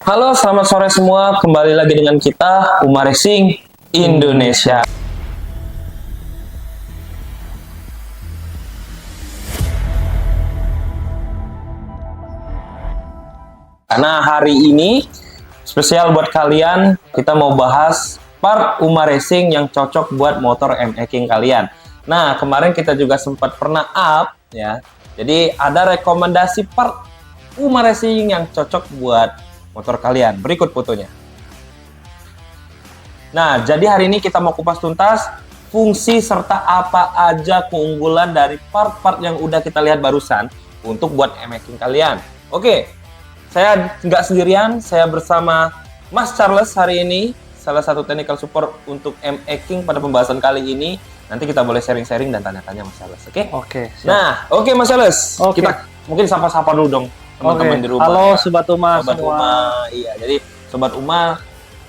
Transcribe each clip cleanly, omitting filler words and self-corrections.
Halo, selamat sore semua. Kembali lagi dengan kita, Umar Racing Indonesia. Karena hari ini spesial buat kalian, kita mau bahas part Umar Racing yang cocok buat motor MX King kalian. Nah, kemarin kita juga sempat pernah up ya. Jadi ada rekomendasi part Umar Racing yang cocok buat motor kalian. Berikut fotonya. Nah, jadi hari ini kita mau kupas tuntas fungsi serta apa aja keunggulan dari part-part yang udah kita lihat barusan untuk buat MX King kalian. Oke, saya nggak sendirian, saya bersama Mas Charles hari ini, salah satu technical support untuk MX King pada pembahasan kali ini. Nanti kita boleh sharing-sharing dan tanya-tanya Mas Charles, oke? Oke. Siap. Nah, oke Mas Charles, Oke. kita mungkin sapa-sapa dulu dong teman-teman di rumah. Halo ya. Sobat Uma Sobat semua. Uma, iya. Jadi Sobat Uma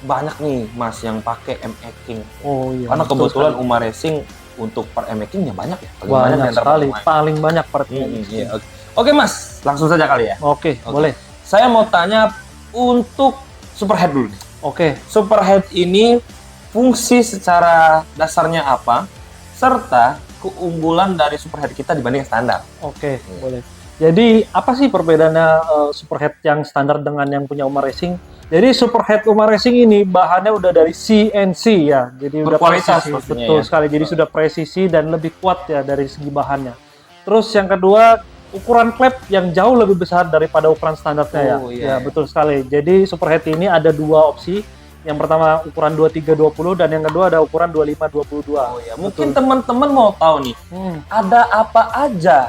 banyak nih Mas yang pakai MX King. Oh iya. Karena betul kebetulan sekali. Uma Racing untuk per MX King-nya banyak ya. Paling banyak di antara sekali, pemain. paling banyak partnya. Iya, oke. Oke Mas, langsung saja kali ya. Oke, boleh. Saya mau tanya untuk Superhead dulu nih. Oke. Superhead ini fungsi secara dasarnya apa? Serta keunggulan dari Superhead kita dibanding standar. Oke, boleh. Jadi apa sih perbedaannya Superhead yang standar dengan yang punya Uma Racing? Jadi Superhead Uma Racing ini bahannya udah dari CNC ya, jadi udah Berkualitas presisi, maksudnya betul ya. sekali. Jadi sudah presisi dan lebih kuat ya dari segi bahannya. Terus yang kedua, ukuran klep yang jauh lebih besar daripada ukuran standarnya ya. Oh, iya, Ya, iya. betul sekali. Jadi Superhead ini ada dua opsi. Yang pertama ukuran 2320 dan yang kedua ada ukuran 2522. Oh ya, mungkin teman-teman mau tahu nih, Hmm. ada apa aja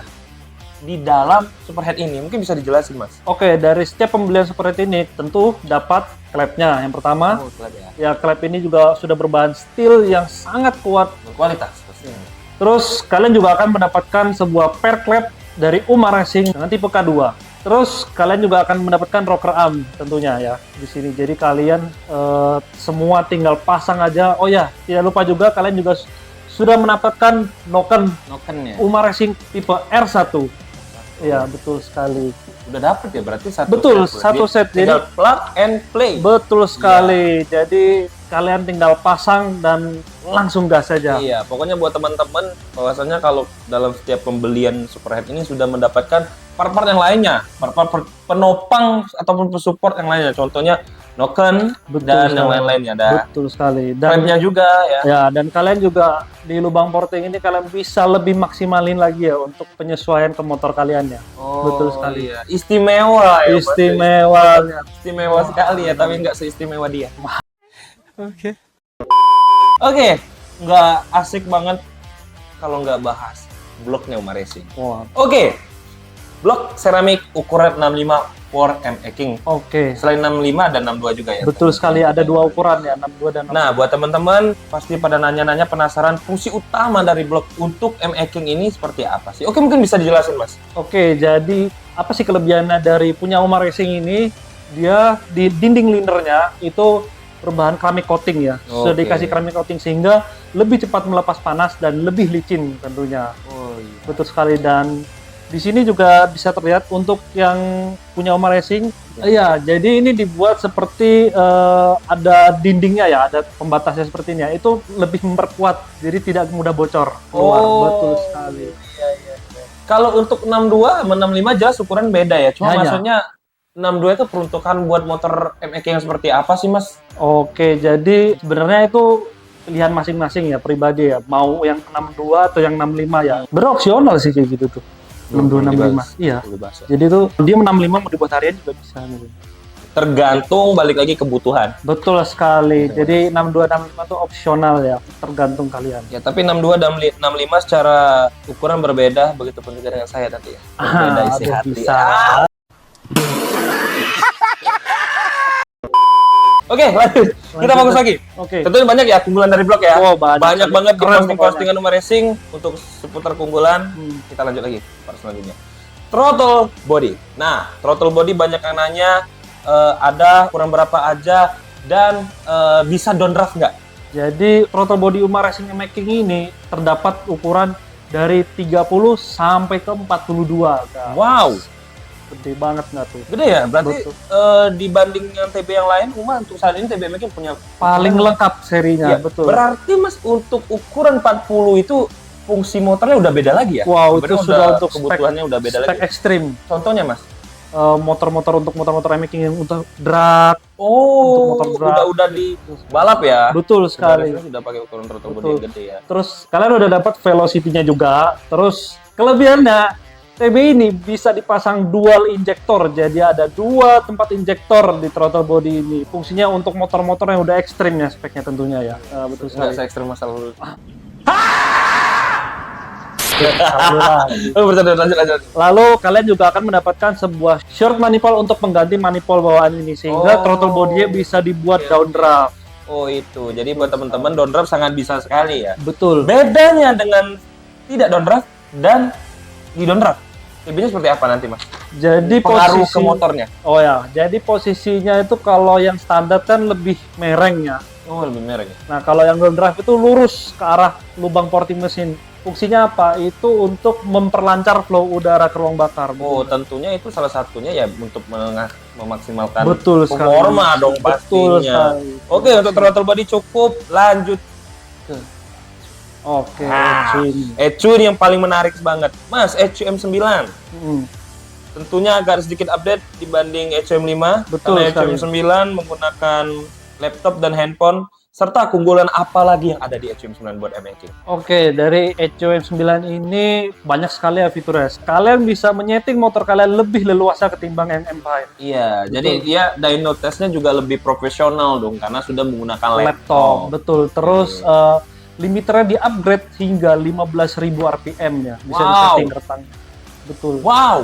di dalam Superhead ini? Mungkin bisa dijelasin, Mas. Oke, dari setiap pembelian Superhead ini tentu dapat klepnya. Yang pertama, Oh, ya. ya klep ini juga sudah berbahan steel yang sangat kuat. Berkualitas pastinya. Terus kalian juga akan mendapatkan sebuah pair klep dari Uma Racing dengan tipe K2. Terus kalian juga akan mendapatkan rocker arm tentunya ya di sini. Jadi kalian semua tinggal pasang aja. Oh ya, tidak lupa juga kalian juga sudah mendapatkan noken Nokennya. Uma Racing tipe R1. Iya, betul sekali. Udah dapet ya berarti satu Betul, set. satu set. Tinggal plug and play. Betul sekali. Jadi kalian tinggal pasang dan langsung gas saja. Iya, pokoknya buat teman-teman bahwasanya kalau dalam setiap pembelian Superhead ini sudah mendapatkan part-part yang lainnya, part-part penopang ataupun support yang lainnya. Contohnya noken Betul dan sekali. yang lain-lainnya ada. Betul sekali. Dan Klepnya juga ya. ya, dan kalian juga di lubang porting ini kalian bisa lebih maksimalin lagi ya untuk penyesuaian ke motor kalian ya. Oh, Betul sekali. iya. Istimewa ya. Mas. Istimewa. Istimewa sekali ya, tapi nggak seistimewa dia. Oke. Oke, nggak asik banget kalau nggak bahas bloknya Umar Racing. Wah. Oke, blok seramik ukuran 65 for MX King. Oke. Selain 65 ada 62 juga ya. Betul sekali, ada dua ukuran ya, 62 dan 64. Nah, buat teman-teman pasti pada nanya-nanya penasaran fungsi utama dari blok untuk MX King ini seperti apa sih? Oke, mungkin bisa dijelasin, Mas. Oke, jadi apa sih kelebihannya dari punya Uma Racing ini? Dia di dinding lindernya itu berbahan keramik coating ya. Sudah Oke. dikasih keramik coating sehingga lebih cepat melepas panas dan lebih licin tentunya. Oh iya. Betul sekali. Dan di sini juga bisa terlihat untuk yang punya Uma Racing. Iya, jadi ini dibuat seperti ada dindingnya ya, ada pembatasnya seperti ini ya. Itu lebih memperkuat, jadi tidak mudah bocor keluar. Oh. Betul sekali. Iya. Kalau untuk 62 sama 65 jelas ukuran beda ya. Cuma Hanya. maksudnya 62 itu peruntukan buat motor MX yang seperti apa sih, Mas? Oke, jadi sebenarnya itu pilihan masing-masing ya, pribadi ya. Mau yang 62 atau yang 65 ya. Beropsional sih kayak gitu tuh. 62, 65. Iya. Bebas ya. Jadi tuh dia 65 mau dibuat harian juga bisa gitu. Tergantung balik lagi kebutuhan. Betul sekali. Jadi 62, 65 itu opsional ya, tergantung kalian. Ya, tapi 62 dan 65 secara ukuran berbeda, begitu pun juga dengan saya tadi ya. Berbeda isi aduh, hati. bisa. Oke, lanjut. Kita fokus lagi. Oke. Tentunya banyak ya keunggulan dari blok ya. Oh, banyak. banget di Keren posting-postingan Umar Racing untuk seputar keunggulan. Kita lanjut lagi part selanjutnya. Throttle body. Nah, throttle body banyak yang nanya ada kurang berapa aja dan bisa downdraft nggak? Jadi throttle body Uma Racing MX King ini terdapat ukuran dari 30 sampai ke 42. Kak. Wow. Gede banget nggak tuh? Gede ya? Berarti Betul. dibanding yang TB yang lain, Uma untuk saat ini TB Making punya Paling ukuran- lengkap serinya, Iya, betul. Berarti Mas untuk ukuran 40 itu fungsi motornya udah beda lagi ya? Wow, itu Sebenarnya sudah untuk kebutuhannya udah beda spek lagi. ekstrim. Contohnya Mas? Motor-motor untuk motor-motor making yang untuk drag. Oh, motor drag. udah di balap ya? Betul sekali. Sebenarnya sudah pakai ukuran throttle body Betul. yang gede ya. Terus kalian udah dapat velocity-nya juga. Terus kelebihannya TB ini bisa dipasang dual injektor. Jadi ada 2 tempat injektor di throttle body ini. Fungsinya untuk motor-motor yang udah ekstrim ya speknya tentunya ya. Betul Enggak sekali. se ekstrim masalah dulu. Alhamdulillah. Oh, bercanda, lanjut. Lalu kalian juga akan mendapatkan sebuah short manifold untuk pengganti manifold bawaan ini sehingga Oh. throttle body-nya bisa dibuat downdraft. Oh, itu. Jadi buat teman-teman downdraft sangat bisa sekali ya. Betul. Bedanya dengan tidak downdraft dan di downdraft. TB-nya seperti apa nanti, Mas? Jadi Pengaruh posisi ke motornya. Oh ya, jadi posisinya itu kalau yang standar kan lebih mereng ya. Oh, lebih merah ya. Nah, kalau yang downdraft itu lurus ke arah lubang porting mesin. Fungsinya apa? Itu untuk memperlancar flow udara ke ruang bakar. Oh, tentunya itu salah satunya ya untuk memaksimalkan Betul sekali. performa dong Betul pastinya. sekali. Oke, untuk throttle body cukup. Lanjut ke Oke, sini. ECU ini yang paling menarik banget. Mas, ECU M9. Hmm, Tentunya agak sedikit update dibanding ECU M5. Betul Karena ECU sekali. M9 menggunakan laptop dan handphone. Serta keunggulan apa lagi yang ada di ECU M9 buat M-Making? Oke, dari ECU M9 ini banyak sekali ya fiturnya. Kalian bisa menyeting motor kalian lebih leluasa ketimbang yang M5. Iya, jadi dia dyno testnya juga lebih profesional dong karena sudah menggunakan laptop. Betul. Terus limiternya di-upgrade hingga 15.000 RPM ya. Bisa Wow. disetting rentang. Betul. Wow,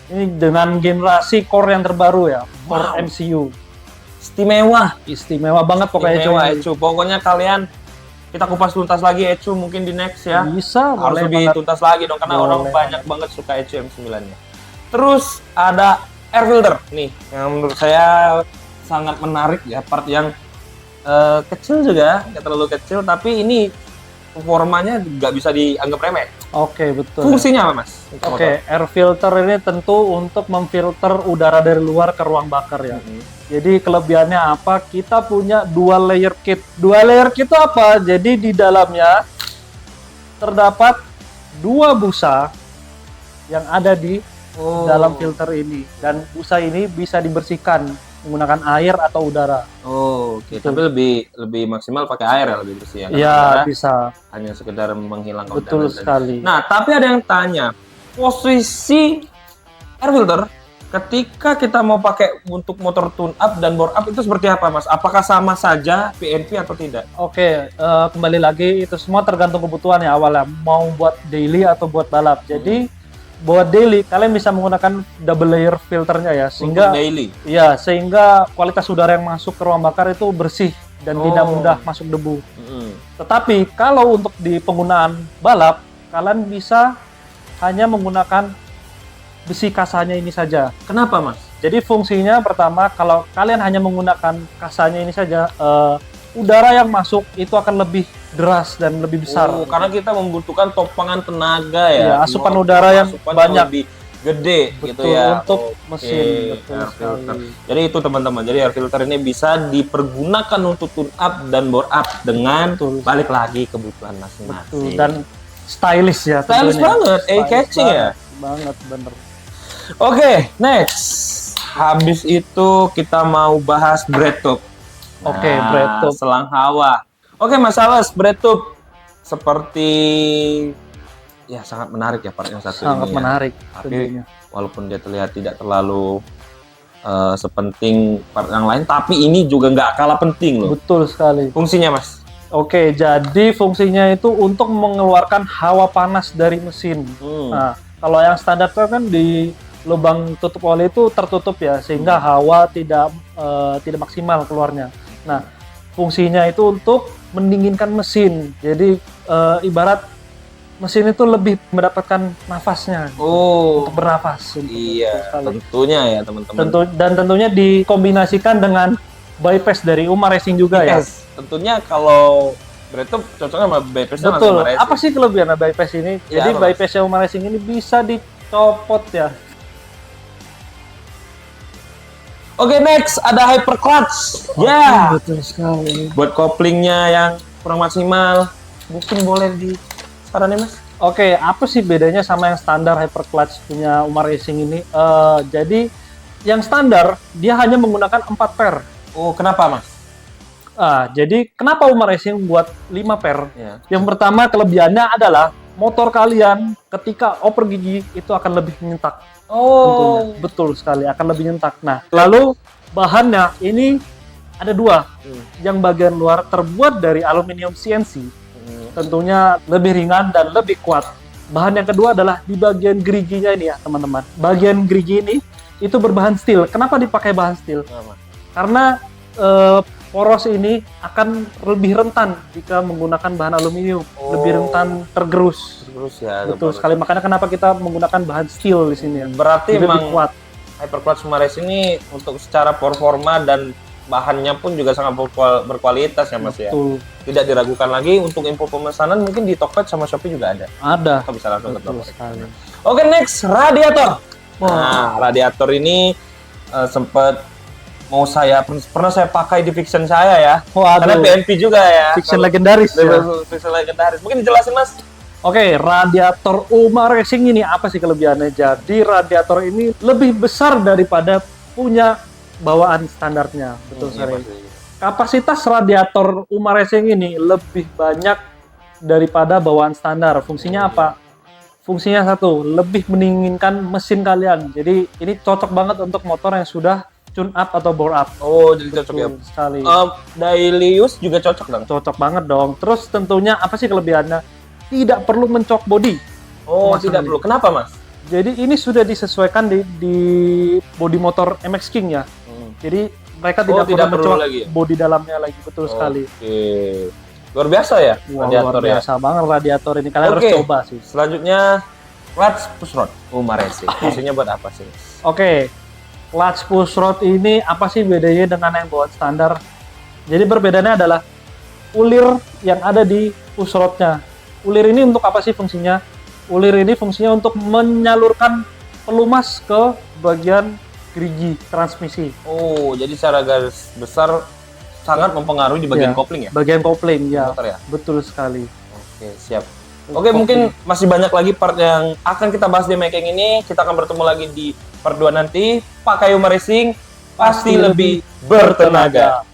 Ini dengan generasi core yang terbaru ya, core Wow. MCU. istimewa. Istimewa banget pokoknya Istimewa ECU ini. ECU. Pokoknya kalian kita kupas tuntas lagi ECU mungkin di next ya. Bisa, Harus boleh lebih banget. tuntas lagi dong karena Boleh orang banyak banget suka ECU M9-nya. Terus ada air filter nih yang menurut saya sangat menarik ya, part yang kecil juga, nggak terlalu kecil tapi ini performanya nggak bisa dianggap remeh. Oke, betul. Fungsinya apa, Mas? untuk Oke, air filter ini tentu untuk memfilter udara dari luar ke ruang bakar ya. motor? Jadi kelebihannya apa? Kita punya dual layer kit. Dual layer kit itu apa? Jadi di dalamnya terdapat 2 busa yang ada di Oh. dalam filter ini, dan busa ini bisa dibersihkan menggunakan air atau udara. Oh, oke. Betul. Tapi lebih maksimal pakai air ya, lebih bersih ya. Iya, Karena bisa. hanya sekedar menghilangkan Betul udara. sekali. Nah, tapi ada yang tanya, posisi air filter ketika kita mau pakai untuk motor tune up dan bore up itu seperti apa, Mas? Apakah sama saja PNP atau tidak? Oke, kembali lagi itu semua tergantung kebutuhan ya awalnya. Mau buat daily atau buat balap. Jadi buat daily kalian bisa menggunakan double layer filternya ya, sehingga Untuk daily. iya, sehingga kualitas udara yang masuk ke ruang bakar itu bersih dan tidak Oh. mudah masuk debu. Mm-mm. Tetapi kalau untuk di penggunaan balap, kalian bisa hanya menggunakan besi kasanya ini saja. Kenapa, Mas? Jadi fungsinya pertama, kalau kalian hanya menggunakan kasanya ini saja, udara yang masuk itu akan lebih deras dan lebih besar. Oh, karena kita membutuhkan topangan tenaga Iya, ya. asupan Mau- udara yang asupan banyak. lebih gede gitu Betul, ya. untuk Oke, mesin. Betul air filter. sekali. Jadi itu teman-teman. Jadi air filter ini bisa dipergunakan untuk tune up dan bore up dengan Betul. balik lagi kebutuhan Betul, masing-masing. dan stylish ya. Stylish tentunya. banget, Stylish eye-catching ya. Banget, bener. Oke, next. Habis itu kita mau bahas breadtube. Oke, breadtube. Selang hawa. Oke, Mas Alas, breadtube seperti ya sangat menarik ya part yang satu Sangat ini. Ya. menarik. Tapi tentunya. walaupun dia terlihat tidak terlalu sepenting part yang lain, tapi ini juga nggak kalah penting loh. Betul sekali. Fungsinya, Mas. Oke, jadi fungsinya itu untuk mengeluarkan hawa panas dari mesin. Nah, kalau yang standar kan di lubang tutup oli itu tertutup ya, sehingga hawa tidak maksimal keluarnya. Nah, fungsinya itu untuk mendinginkan mesin. Jadi ibarat mesin itu lebih mendapatkan nafasnya Oh, untuk bernafas. iya, Sekali. tentunya ya teman-teman. Dan tentunya dikombinasikan dengan bypass dari Uma Racing juga ya. Yes, tentunya kalau breadtube cocoknya sama bypass-nya Betul. langsung sama Apa sih kelebihan bypass ini? Ya, Jadi apa, Mas? bypass Uma Racing ini bisa dicopot ya. Oke, next ada hyper clutch. Ya, Betul sekali. buat koplingnya yang kurang maksimal, mungkin boleh disaranin Mas. Oke, apa sih bedanya sama yang standar hyper clutch punya Umar Racing ini? Jadi yang standar dia hanya menggunakan 4 per. Oh, kenapa Mas? Jadi kenapa Umar Racing buat 5 per? Ya. Yang pertama kelebihannya adalah motor kalian ketika oper gigi itu akan lebih nyentak. Tentunya. Betul sekali, akan lebih nyentak. Nah, lalu bahannya ini ada 2. Yang bagian luar terbuat dari aluminium CNC. Tentunya lebih ringan dan lebih kuat. Bahan yang kedua adalah di bagian geriginya ini ya, teman-teman. Bagian gerigi ini itu berbahan steel. Kenapa dipakai bahan steel? Karena poros ini akan lebih rentan jika menggunakan bahan aluminium, lebih rentan tergerus. Terus ya. Betul sekali. Makanya kenapa kita menggunakan bahan steel di sini ya. Berarti Jadi lebih emang kuat. Hyperclutch Umar Racing ini untuk secara performa dan bahannya pun juga sangat berkualitas ya Mas ya. Betul. Tidak diragukan lagi. Untuk info pemesanan mungkin di Tokped sama Shopee juga ada. Ada. Kita bisa langsung ke Betul toko. sekali. Oke, next radiator. Nah, radiator ini sempat mau pernah saya pakai di fiction saya ya. Karena PNP juga ya. Fiction legendaris ya. Fiction legendaris. Mungkin dijelasin Mas. Oke, radiator Umar Racing ini apa sih kelebihannya? Jadi radiator ini lebih besar daripada punya bawaan standarnya. Betul sekali. Kapasitas radiator Umar Racing ini lebih banyak daripada bawaan standar. Fungsinya apa? Fungsinya satu, lebih mendinginkan mesin kalian. Jadi ini cocok banget untuk motor yang sudah tune up atau bore up. Oh, jadi cocok ya. Betul sekali. Daily use juga cocok dong. Cocok banget dong. Terus tentunya apa sih kelebihannya? Tidak perlu mencok body. Oh, Mas tidak Andi. perlu. Kenapa, Mas? Jadi ini sudah disesuaikan di body motor MX King ya. Jadi mereka tidak tidak perlu perlu mencok lagi ya? body dalamnya lagi. Betul sekali. Oke. Luar biasa ya Wah, radiator luar biasa banget radiator ini. Kalian harus Oke. coba sih. Selanjutnya clutch push rod Umar Racing. Fungsinya buat apa sih? Oke. Clutch push rod ini apa sih bedanya dengan yang bawaan standar? Jadi perbedaannya adalah ulir yang ada di push rodnya. Ulir ini untuk apa sih fungsinya? Ulir ini fungsinya untuk menyalurkan pelumas ke bagian gerigi transmisi. Oh, jadi secara garis besar sangat mempengaruhi di bagian Ya, kopling ya? Bagian kopling ya. Motor ya? Betul sekali. Oke, siap. Oke, mungkin masih banyak lagi part yang akan kita bahas di making ini. Kita akan bertemu lagi di part 2 nanti. Pakai Umar Racing pasti lebih bertenaga.